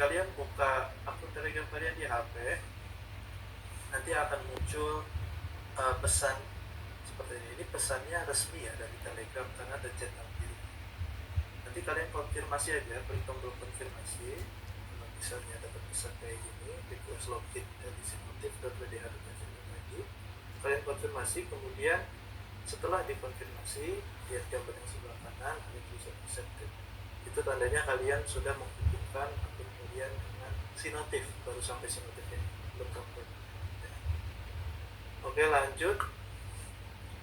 kalian buka akun Telegram kalian di HP, nanti akan muncul pesan seperti ini. Ini pesannya resmi ya dari Telegram karena ada chat nanti. Nanti kalian konfirmasi aja, klik tombol konfirmasi. Kalau misalnya dapat pesan kayak gini, request login dari sinotif.wdh.ac.id, kalian konfirmasi, kemudian setelah dikonfirmasi, lihat gambar yang sebelah kanan, kalian bisa accepted. Itu tandanya kalian sudah menghubungkan akun kalian dengan Sinotif, baru sampai Sinotif ini, belum download. Oke, lanjut,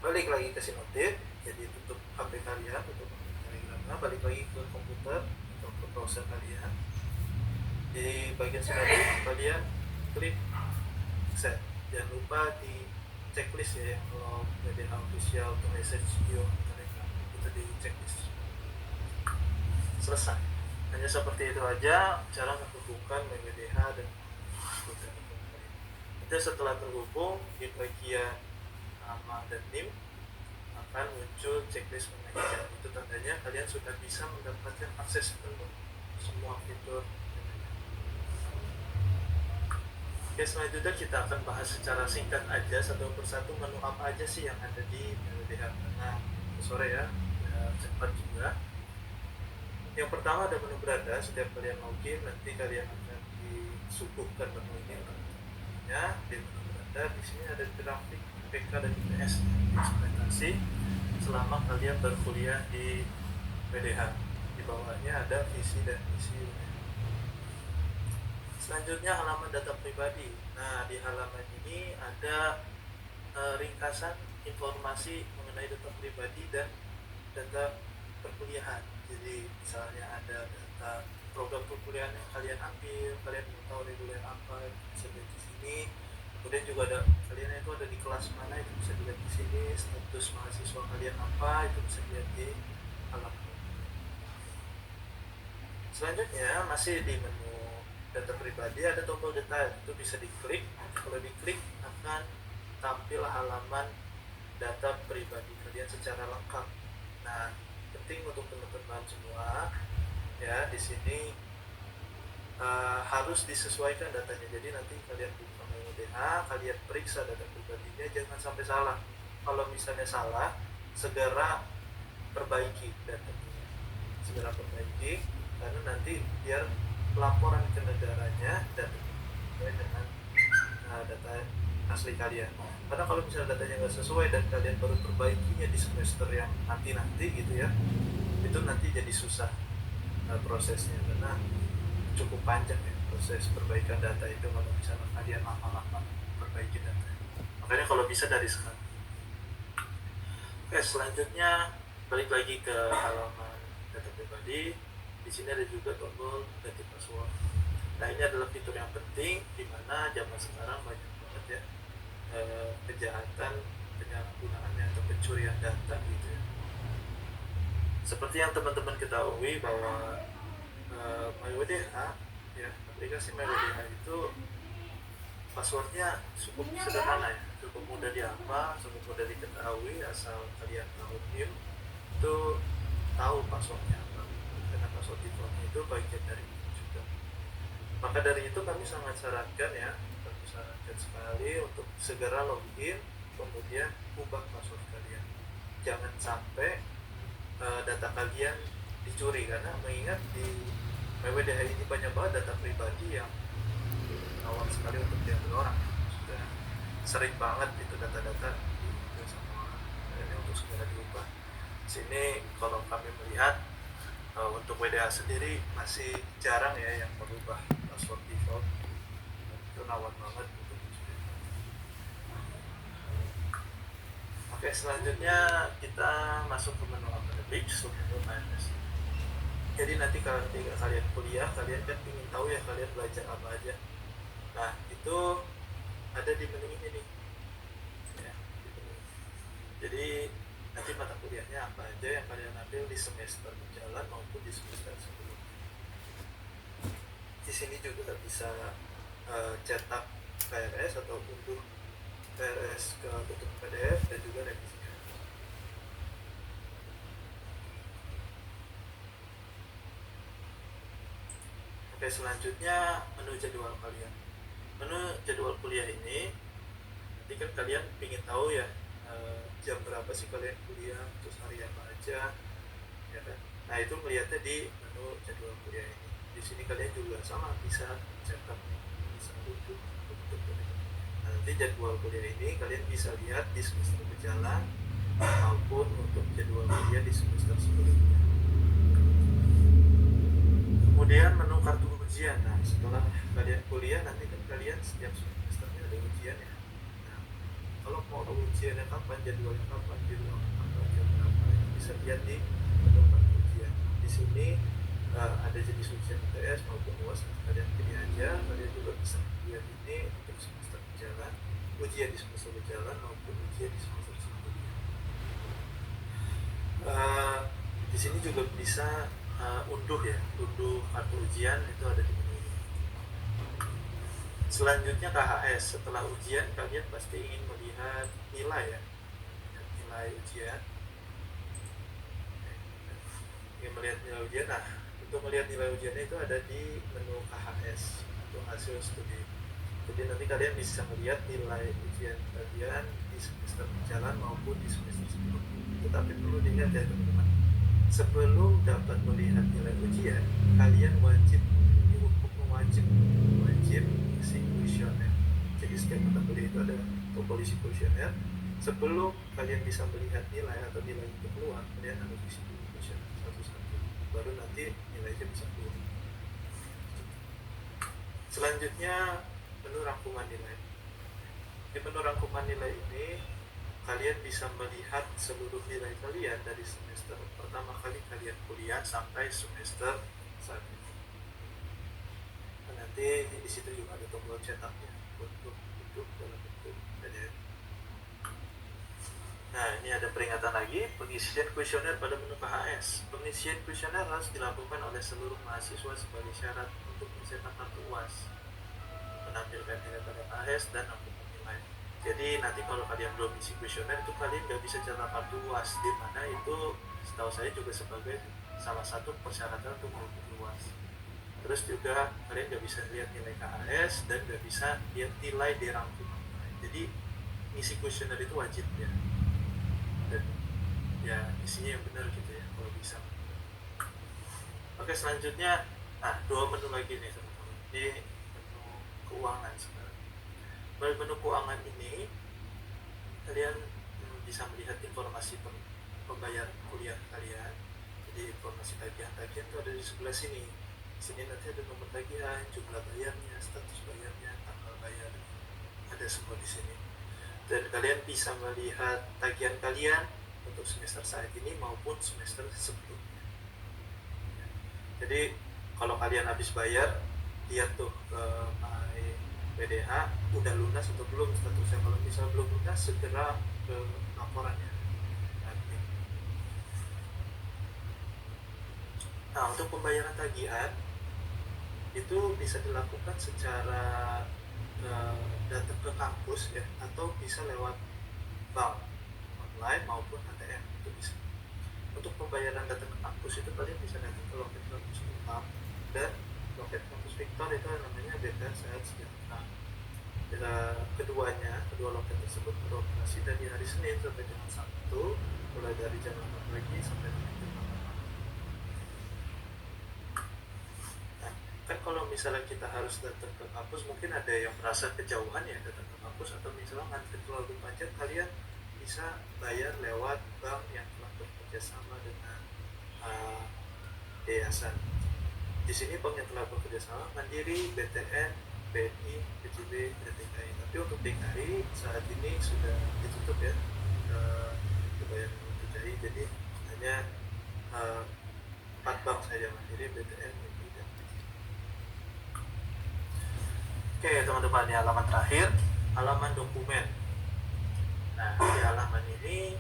balik lagi ke Sinotif. Jadi tutup HP kalian, tutup Telegramnya, balik lagi ke komputer atau ke browser kalian. Di bagian Sinotif kalian klik accept. Jangan lupa di checklist ya, kalau WDH official to message your Telegram itu di checklist. Selesai. Hanya seperti itu aja cara menghubungkan WDH dan Telegram. Itu setelah terhubung, di bagian nama dan NIM akan muncul checklist mengajukan. Itu tandanya kalian sudah bisa mendapatkan akses penuh semua fitur. Oke, selanjutnya kita akan bahas secara singkat aja satu persatu menu apa aja sih yang ada di WDH. Karena sore ya, cepat juga. Yang pertama ada menu beranda. Setiap kalian login, nanti kalian akan disuguhkan menu ini. Ya, di menu beranda di sini ada grafik PK dan IPS implementasi selama kalian berkuliah di WDH. Di bawahnya ada visi dan misi. Selanjutnya halaman data pribadi. Nah, di halaman ini ada ringkasan informasi mengenai data pribadi dan data perkuliahan. Jadi misalnya ada data program perkuliahan yang kalian ambil, kalian mau tahu reguler apa, bisa lihat di sini. Kemudian juga ada kalian itu ada di kelas mana, itu bisa dilihat di sini. Status mahasiswa kalian apa, itu bisa dilihat di halaman. Selanjutnya masih di menu data pribadi ada tombol detail, itu bisa diklik. Kalau diklik akan tampil halaman data pribadi kalian secara lengkap. Nah, penting untuk teman-teman semua ya, di sini harus disesuaikan datanya. Jadi nanti kalian buka WDH, kalian periksa data pribadinya, jangan sampai salah. Kalau misalnya salah, segera perbaiki datanya, segera perbaiki, karena nanti biar laporan ke negaranya dan sesuai dengan data asli kalian. Karena kalau misalnya datanya nggak sesuai dan kalian baru perbaikinya di semester yang nanti gitu ya, itu nanti jadi susah prosesnya, karena cukup panjang ya proses perbaikan data itu kalau misalnya kalian lama-lama perbaiki data. Makanya kalau bisa dari sekarang. Oke, selanjutnya balik lagi ke halaman data pribadi. Di sini ada juga tombol ganti password. Nah, ini adalah fitur yang penting di mana zaman sekarang banyak banget ya kejahatan penyalahgunaannya atau pencurian data gitu ya. Seperti yang teman-teman ketahui bahwa MyWDH ya, aplikasi MyWDH itu passwordnya cukup sederhana ya, cukup mudah dihafal, cukup mudah diketahui, asal kalian tahu NIM itu tahu passwordnya apa, karena password defaultnya itu bagian dari NIM juga. Maka dari itu kami sangat sarankan ya, kami sarankan sekali untuk segera login, kemudian ubah password kalian. Jangan sampai data kalian dicuri, karena mengingat di MyWDH ini banyak banget data pribadi yang awal sekali untuk diambil orang. Sudah sering banget itu data-data diambil sama orang, dan untuk segera diubah. Sini kalau kami melihat untuk WDH sendiri masih jarang ya yang merubah password default, itu rawan banget untuk dicuri. Oke, selanjutnya kita masuk ke menu akademik, menu HMS. Jadi nanti kalau kalian kuliah, kalian kan ingin tahu ya kalian belajar apa aja. Nah, itu ada di menu ini nih ya, di menu. Jadi nanti mata kuliahnya apa aja yang kalian ambil di semester berjalan maupun di semester sebelumnya. Di sini juga bisa cetak KRS atau unduh KRS ke bentuk PDF dan juga revisi. Oke, selanjutnya menu jadwal kalian. Menu jadwal kuliah ini nanti kan kalian ingin tahu ya, jam berapa sih kalian kuliah, terus hari apa aja, ya kan? Nah, itu melihatnya di menu jadwal kuliah ini. Di sini kalian juga sama bisa cetak, bisa untuk nah, nanti jadwal kuliah ini kalian bisa lihat di semester berjalan maupun untuk jadwal kuliah di semester sebelumnya. Kemudian menu kartu ujian. Nah, setelah kalian kuliah nanti kan kalian setiap semesternya ada ujian ya. Nah, kalau mau tahu ujiannya kapan, jadwalnya kapan, jam berapa, itu bisa lihat di menu kartu ujian. Di sini ada jenis ujian UTS maupun UAS, kalian pilih aja. Kalian juga bisa lihat ini untuk semester berjalan, ujian di semester berjalan maupun ujian di semester sebelumnya. Di sini juga bisa unduh kartu ujian, itu ada di menu ini. Selanjutnya KHS. Setelah ujian kalian pasti ingin melihat nilai ya, nilai ujian. Ingin melihat nilai ujian. Nah, untuk melihat nilai ujiannya itu ada di menu KHS untuk hasil studi. Jadi nanti kalian bisa melihat nilai ujian kalian di semester berjalan maupun di semester sebelumnya. Tetapi perlu diingat ya teman-teman, sebelum dapat melihat nilai ujian, kalian wajib isi kuesioner. Jadi setiap mata kuliah itu ada polisi kuesioner. Sebelum kalian bisa melihat nilai atau nilai itu keluar, kalian harus isi dulu kuesioner satu-satu, baru nanti nilainya bisa keluar. Selanjutnya menu rangkuman nilai. Di menu rangkuman nilai ini kalian bisa melihat seluruh nilai kalian dari semester pertama kali kalian kuliah sampai semester saat ini. Nanti di situ juga ada tombol cetaknya untuk dalam bentuk PDF. Nah, ini ada peringatan lagi, pengisian kuesioner pada menu KHS. Pengisian kuesioner harus dilakukan oleh seluruh mahasiswa sebagai syarat untuk mencetak kartu UAS, menampilkan nilai pada KHS dan akuntan nilai. Jadi nanti kalau kalian belum isi kuesioner itu kalian nggak bisa cetak kartu UAS, di mana itu setahu saya juga sebagai salah satu persyaratan untuk mengikuti UAS. Terus juga kalian nggak bisa lihat nilai KHS dan nggak bisa lihat nilai di rangkuman. Jadi ngisi kuesioner itu wajib ya, dan ya isinya yang benar gitu ya kalau bisa. Oke, selanjutnya dua menu lagi nih teman-teman. Ini menu keuangan sekarang. Pada menu keuangan ini kalian bisa melihat informasi pembayaran kuliah kalian. Jadi informasi tagihan-tagihan itu ada di sebelah sini. Di sini nanti ada nomor tagihan, jumlah bayarnya, status bayarnya, tanggal bayar, ada semua di sini. Dan kalian bisa melihat tagihan kalian untuk semester saat ini maupun semester sebelumnya. Jadi kalau kalian habis bayar, lihat tuh ke PDH udah lunas atau belum statusnya. Kalau misalnya belum lunas, segera ke laporannya. Nah, untuk pembayaran tagihan itu bisa dilakukan secara datang ke kampus ya, atau bisa lewat bank online maupun ATM, itu bisa. Untuk pembayaran datang ke kampus itu kalian bisa datang ke loket kampus Unpad, dan loket kampus Victor itu namanya BK Sehat Sejahtera. Kedua loket tersebut beroperasi dari hari Senin sampai dengan Sabtu, mulai dari jam 8 pagi sampai dengan jam 8 malam. Nah, kan kalau misalnya kita harus datang ke kampus, mungkin ada yang merasa kejauhan ya datang ke kampus, atau misalnya ngantri terlalu panjang, kalian bisa bayar lewat bank yang telah bekerja sama dengan yayasan. Di sini bank yang telah bekerja sama Mandiri, BTN, BNI, BJB, dan DKI. Tapi untuk DKI saat ini sudah ditutup ya, pembayaran untuk DKI. Jadi hanya 4 bank saja, Mandiri, BTN, BNI, dan BJB. Oke teman-teman, ini halaman terakhir, halaman dokumen. Nah, di halaman ini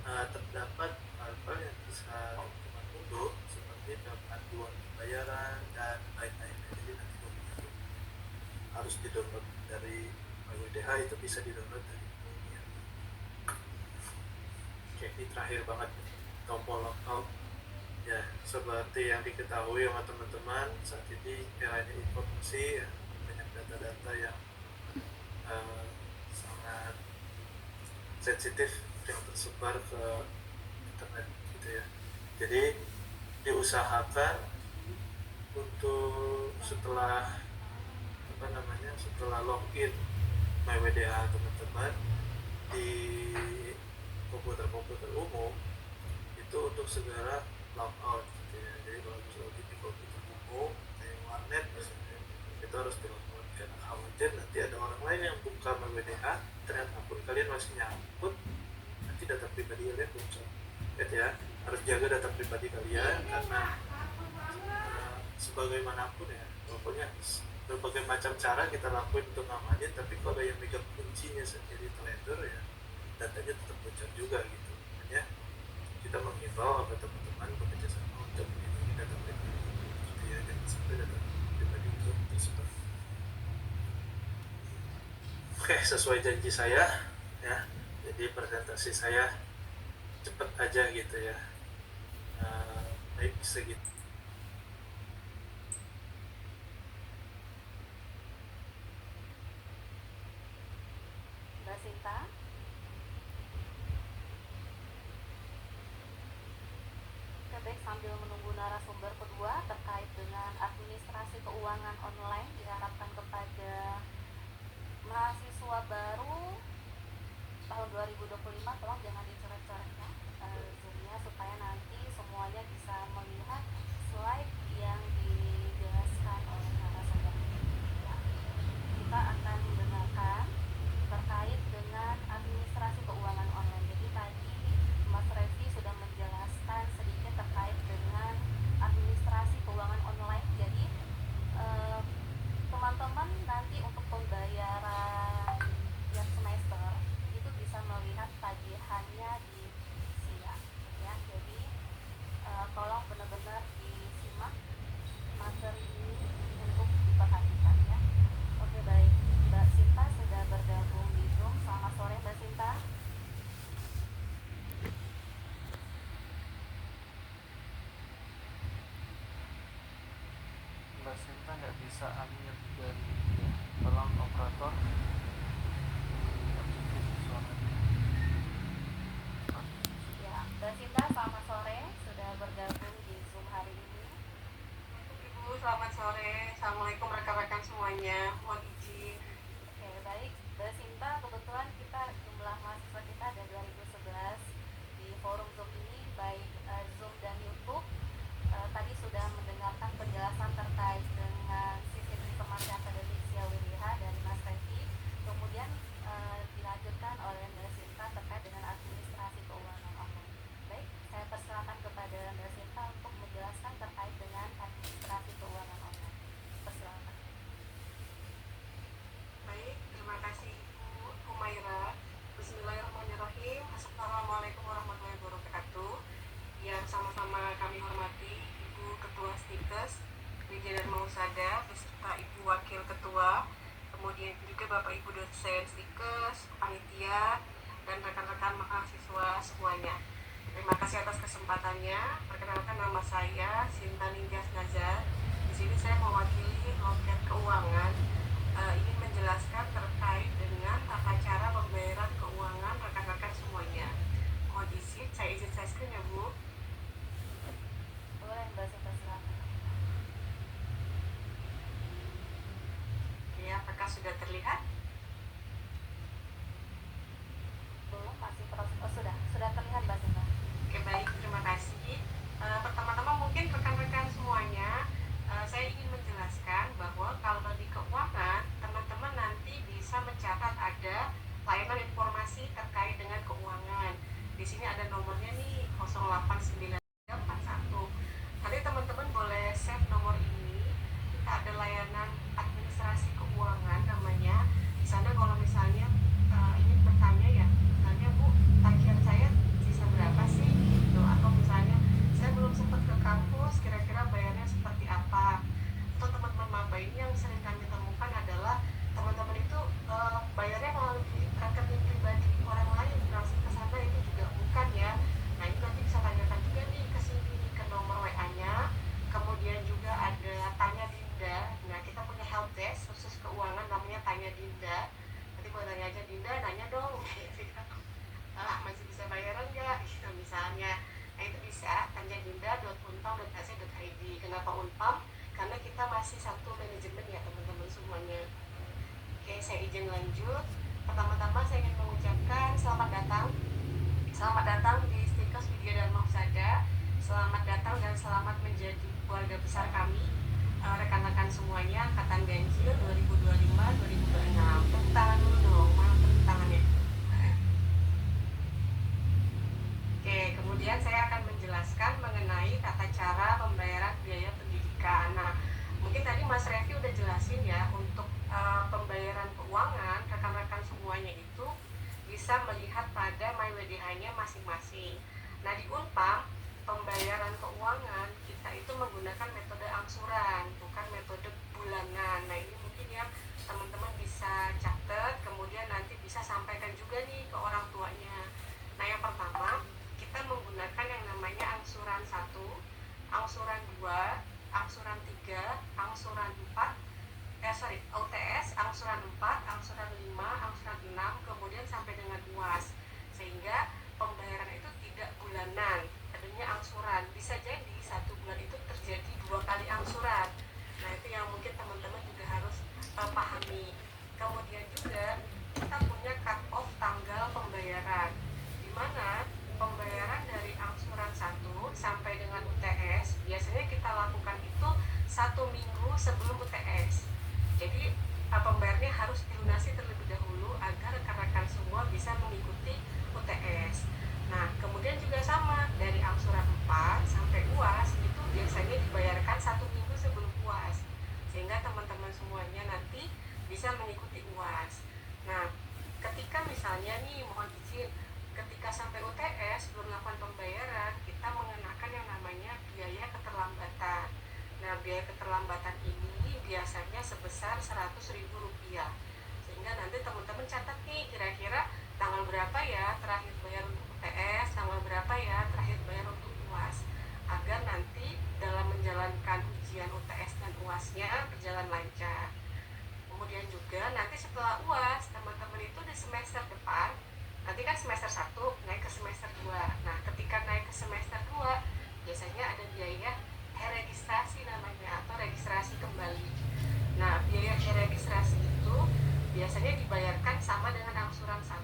terdapat hal-hal yang bisa teman unduh, seperti panduan pembayaran dan lain-lainnya. Jadi nanti dokumen harus di-download dari WDH, itu bisa di-download dari ini. Oke, ini terakhir banget, tombol logout ya. seperti yang diketahui sama teman-teman, saat ini eranya informasi ya, banyak data-data yang sangat sensitif yang tersebar ke internet gitu ya. Jadi diusahakan untuk setelah login MyWDH teman-teman di komputer-komputer umum itu untuk segera log out gitu ya. Jadi kalau bisa login di komputer umum kayak warnet misalnya, itu harus dilakukan karena khawatir nanti ada orang lain yang buka MyWDH, ternyata akun kalian masih nyangkut, nanti data pribadi kalian bocor gitu ya. Harus jaga data pribadi kalian karena sebagaimanapun ya, pokoknya berbagai macam cara kita lakuin untuk ngamanin, tapi kalau yang megang kuncinya sendiri teledor ya, datanya tetap bocor juga gitu. Makanya kita menghimbau agar teman-teman bekerja sama untuk melindungi data pribadi gitu ya, jangan sampai data pribadi itu tersebar. Oke, sesuai janji saya ya, jadi presentasi saya cepet aja gitu ya. Baik, segitu. Mbak Sinta. Oke, baik, sambil menunggu narasumber kedua terkait dengan administrasi keuangan online, diharapkan kepada mahasiswa baru tahun 2025 tolong jangan dicoret-coret ya zoomnya, supaya nanti semuanya bisa melihat slide yang dijelaskan oleh narasumber ya. Kita akan mendengarkan terkait dengan administrasi keuangan online. Jadi tadi Mas Revi sudah menjelaskan sedikit terkait dengan administrasi keuangan online. Jadi teman-teman nanti untuk pembayaran tiap semester itu bisa melihat tagihannya di siang ya. Jadi tolong benar-benar disimak materi ini untuk diperhatikan ya. Oke, baik, Mbak Sinta sudah bergabung di Zoom. Selamat sore Mbak Sinta. Mbak Sinta nggak bisa unmute dari tolong operator Ya, Mbak Sinta selamat sore, sudah bergabung di Zoom hari ini. Ibu, selamat sore. Assalamualaikum rekan-rekan semuanya. Mohon izin. Oke, baik, Mbak Sinta, kebetulan kita jumlah mahasiswa kita ada 2011 di forum Zoom ini, baik Zoom dan YouTube. Tadi sudah mendengarkan penjelasan terkait dengan sistem informasi akademik SIA-WDH dari Mas Revi, kemudian dilanjutkan oleh Mbak Sinta terkait dengan administrasi keuangan online. Baik, saya persilakan kepada Mbak Sinta untuk menjelaskan terkait dengan administrasi keuangan online. Persilakan. Baik, terima kasih Ibu Humaira. Bismillahirrahmanirrahim. Assalamualaikum warahmatullahi wabarakatuh. Yang sama-sama kami hormati Ibu Ketua Stikes, Widya Mausada, beserta Ibu Wakil Ketua, kemudian juga Bapak Ibu dosen Stikes, panitia, dan rekan-rekan mahasiswa semuanya. Terima kasih atas kesempatannya. Perkenalkan, nama saya Sinta Ninjas Nazar. Di sini saya mewakili loket keuangan, ingin menjelaskan terkait dengan tata cara pembayaran keuangan rekan-rekan semuanya. Mohon izin, saya share screen ya Bu. Boleh Mbak Sinta, silakan. Oke, apakah sudah terlihat? Belum, masih proses. Oh, sudah terlihat Mbak Sinta. Oke, baik, terima kasih. Pertama-tama mungkin rekan-rekan semuanya, saya ingin menjelaskan bahwa kalau di keuangan, teman-teman nanti bisa mencatat ada layanan informasi terkait dengan keuangan. Di sini ada nomornya nih, 089341. Nanti teman-teman boleh save nomor ini. Kita ada layanan administrasi keuangan namanya. Di sana kalau misalnya ingin bertanya ya, misalnya Bu, tagihan saya sisa berapa sih gitu, atau misalnya saya belum sempat ke kampus, kira-kira bayarnya seperti apa. Atau teman-teman maba ini yang sering kami temukan adalah teman-teman itu bayarnya melalui rekening pribadi orang lain, langsung ke sana, itu juga bukan ya. Nah, ini nanti bisa tanyakan juga nih ke sini, ke nomor WA-nya namanya Dinda, nanti boleh tanya aja, Dinda nanya dong masih bisa bayaran nggak gitu misalnya. Nah itu bisa tanya dinda.unpam.ac.id. Kenapa Unpam? Karena kita masih satu manajemen ya teman-teman semuanya. Oke, saya izin lanjut. Pertama-tama saya ingin mengucapkan selamat datang. Selamat datang di Stikers Widya Dharma Husada. Selamat datang dan selamat menjadi keluarga besar kami, rekan-rekan semuanya angkatan ganjil 2025-2026. Tepuk tangan dulu dong, mana tepuk tangannya? Oke, kemudian saya akan menjelaskan mengenai tata cara pembayaran biaya pendidikan. Nah, mungkin tadi Mas Revi udah jelasin ya, untuk pembayaran keuangan rekan-rekan semuanya itu bisa melihat pada MyWDH-nya masing-masing. Nah, di Unpam pembayaran keuangan kita itu menggunakan metode angsuran, bukan metode bulanan. Nah, ini mungkin yang teman-teman bisa catat, kemudian nanti bisa sampaikan juga nih ke orang tuanya. Nah, yang pertama, kita menggunakan yang namanya angsuran 1, angsuran 2, angsuran 3, angsuran 4, UTS, angsuran 4, angsuran 5, angsuran 6, kemudian sampai dengan UAS. Sehingga pembayaran itu tidak bulanan, adanya angsuran. Bisa jadi satu bulan itu terjadi 2 kali angsuran. Nah, itu yang mungkin teman-teman juga harus pahami. Kemudian juga kita punya cut off tanggal pembayaran, di mana pembayaran dari angsuran 1 sampai dengan UTS biasanya kita lakukan itu 1 minggu sebelum UTS. Jadi pembayarannya harus dilunasi terlebih dahulu agar rekan-rekan semua bisa mengikuti UTS. Nah, kemudian juga sama, dari angsuran 4 sampai UAS itu biasanya dibayarkan 1 minggu sebelum UAS, sehingga teman-teman semuanya nanti bisa mengikuti UAS. Nah, ketika misalnya nih, mohon izin, ketika sampai UTS belum melakukan pembayaran, kita mengenakan yang namanya biaya keterlambatan. Nah, biaya keterlambatan ini biasanya sebesar Rp100.000. Sehingga nanti teman-teman catat nih, kira-kira tanggal berapa ya terakhir bayar untuk UTS, tanggal berapa ya terakhir bayar untuk UAS, agar nanti dalam menjalankan ujian UTS dan UAS-nya berjalan lancar. Kemudian juga nanti setelah UAS, teman-teman itu di semester depan, nanti kan semester 1 naik ke semester 2. Nah, ketika naik ke semester 2 biasanya ada biaya registrasi namanya, atau registrasi kembali. Nah, biaya registrasi itu biasanya dibayarkan sama dengan angsuran 1.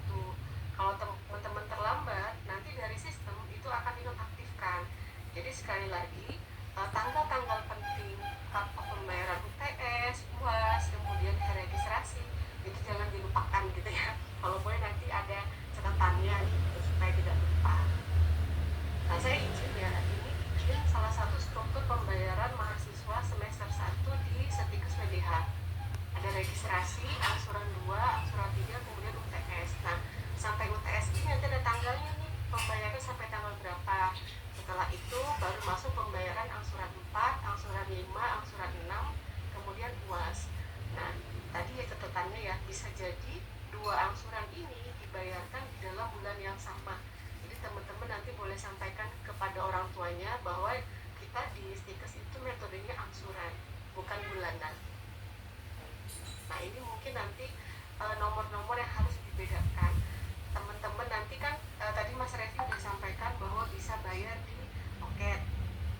Kalau teman-teman terlambat, nanti dari sistem itu akan dinonaktifkan. Jadi sekali lagi, tanggal-tanggal penting pembayaran UTS, UAS, kemudian registrasi itu jangan dilupakan gitu ya. Kalau boleh nanti ada catatannya gitu, supaya tidak lupa. Nah, saya izin ya, ini salah satu struktur pembayaran mahasiswa semester 1 di Stikers WDH. Ada registrasi, angsuran 2, angsuran 3, kemudian UTS. Nah, sampai UTS ini nanti ada tanggalnya nih, pembayaran sampai tanggal berapa. Setelah itu baru masuk pembayaran angsuran 4, angsuran 5, angsuran 6, kemudian UAS. Nah, tadi ya catatannya ya, bisa jadi 2 angsuran ini dibayarkan di dalam bulan yang sama. Jadi teman-teman nanti boleh sampaikan kepada orang tuanya bahwa kita di Stikers itu metodenya angsuran, bukan bulanan. Nah, ini mungkin nanti nomor-nomor yang harus dibedakan. Teman-teman nanti kan tadi Mas Revi sudah sampaikan bahwa bisa bayar di loket,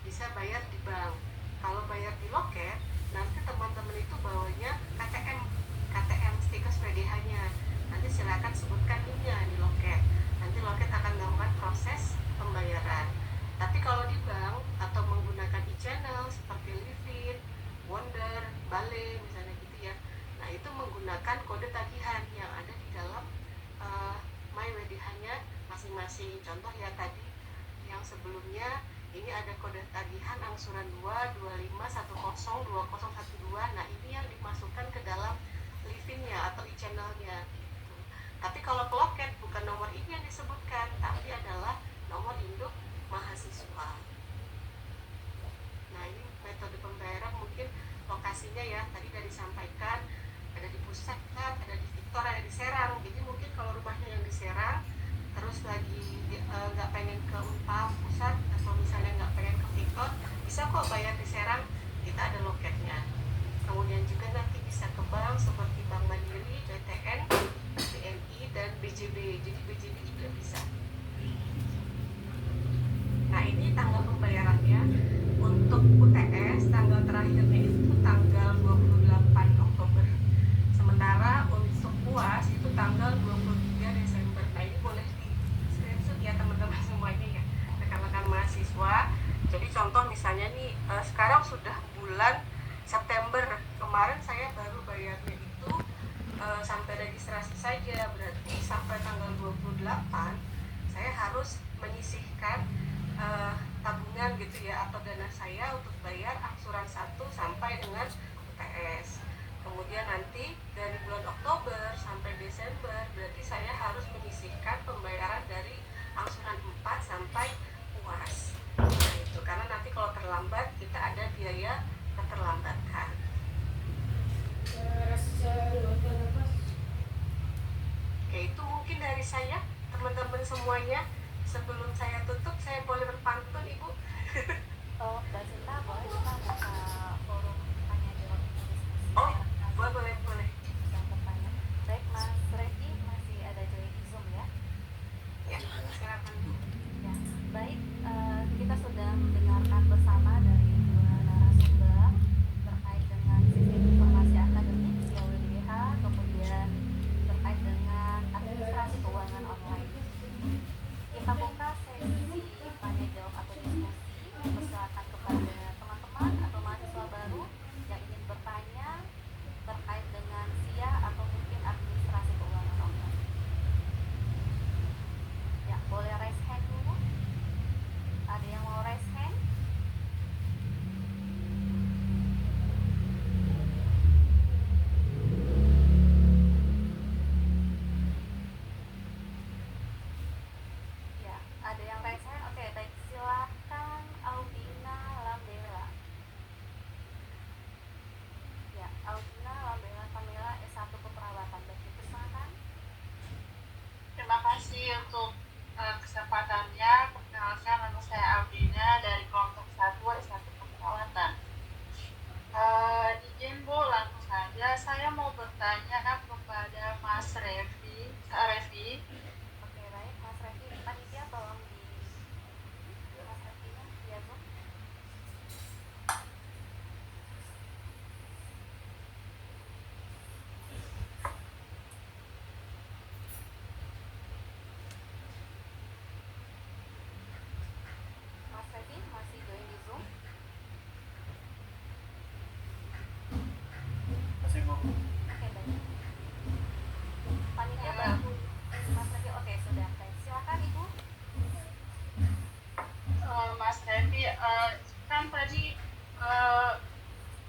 bisa bayar di bank. Kalau bayar di loket, nanti teman-teman itu bawanya KTM Stikers WDH-nya. Nanti silakan sebutkan NIM-nya di loket. Nanti loket akan melakukan proses pembayaran. Tapi kalau di bank atau menggunakan e-channel seperti Livin, Wonder, Bale misalnya gitu ya. Nah, itu menggunakan kode tagihan yang ada di dalam MyWDH-nya masing-masing. Contoh ya tadi yang sebelumnya ini ada kode tagihan angsuran 2, 25, 10, 20, 12. Nah, ini yang dimasukkan ke dalam Livin-nya atau e-channel-nya gitu. Tapi kalau ke loket bukan nomor ini yang disebutkan, tapi adalah nomor induk mahasiswa. Nah, ini metode pembayaran mungkin lokasinya ya, tadi sudah disampaikan, ada di Pusat, ada di Victor, ada di Serang. Jadi mungkin kalau rumahnya yang di Serang, terus lagi nggak pengen ke Unpam Pusat, atau misalnya nggak pengen ke Victor, bisa kok bayar di Serang, kita ada loketnya. Kemudian juga nanti bisa ke bank seperti Bank Mandiri, BPJB juga bisa. Nah, ini tanggal pembayarannya. Untuk UTS tanggal terakhirnya itu tanggal 28 Oktober. Sementara untuk UAS itu tanggal 23 Desember. Nah, ini boleh di screenshot ya teman-teman semuanya ya, rekan-rekan mahasiswa. Jadi contoh misalnya nih, sekarang sudah bulan September, kemarin saya baru bayarnya itu sampai registrasi saja, berarti sampai tanggal 28 saya harus menyisihkan tabungan gitu ya, atau dana saya untuk bayar angsuran 1 sampai dengan UTS. Kemudian nanti dari bulan Oktober sampai Desember berarti saya harus menyisihkan pembayaran dari angsuran 4 sampai UAS. Nah, itu karena nanti kalau terlambat kita ada biaya keterlambatan. Oke, itu mungkin dari saya, teman-teman semuanya. Sebelum saya tutup, saya boleh berpantun, Ibu? Oh, Mbak Sinta, boleh kita buka forum tanya jawab diskusi. Oh, boleh. Yang bertanya. Baik, Mas Reki masih ada join di Zoom ya? Ya, silakan, Bu. Ya, baik. Kita sudah mendengarkan bersama dari dua narasumber terkait dengan sistem informasi akademik via WDH, kemudian terkait dengan administrasi keuangan online. Kita buka sesi tanya jawab atau diskusi. Persilakan kepada teman-teman atau mahasiswa baru yang ingin bertanya terkait dengan SIA atau mungkin administrasi keuangan online. Ya, boleh raise hand dulu. Ada yang mau raise hand? Ya, ada yang raise hand. Oke, baik, silakan Audina Lambela. Ya, Audina Lambela Kamila S1 Keperawatan. Baik, dipersilakan. Terima kasih untuk kesempatannya. Perkenalkan, nama saya Audina dari kelompok 1 S1 Keperawatan. Izin Bu, langsung saja saya mau bertanya kepada Mas Revi. Oke, baik, Mas Revi. Panitia tolong di Mas Revi-nya via Zoom. Mas Revi masih join di Zoom? Masih Bu. Oke, baik. Panitia bantu Mas Revi. Oke, sudah. Baik, silakan Ibu. Mas Revi, kan tadi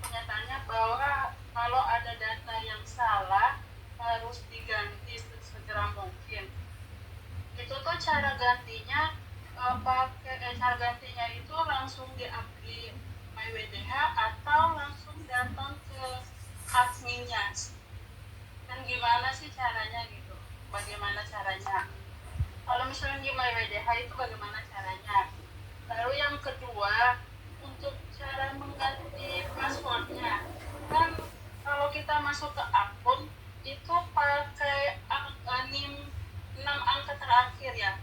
pernyataannya bahwa kalau ada data yang salah harus diganti segera mungkin. Itu tuh cara gantinya cara gantinya itu langsung di MyWDH atau langsung datang ke adminnya. Dan gimana sih caranya gitu? Bagaimana caranya? Kalau misalnya di MyWDH itu bagaimana caranya? Lalu yang kedua, untuk cara mengganti passwordnya, kan kalau kita masuk ke akun itu pakai NIM 6 angka terakhir ya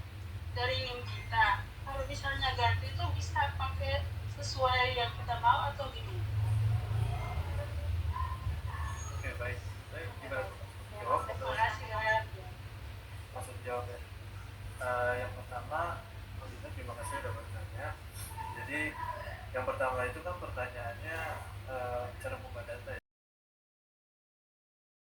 dari NIM kita. Kalau misalnya ganti itu bisa pakai sesuai yang kita mau atau gimana? Oke, baik. Kita Ya, jawab. Mas Revi. Terima kasih ya. Langsung jawab ya. Yang pertama, Audina terima kasih sudah bertanya. Jadi yang pertama itu kan pertanyaan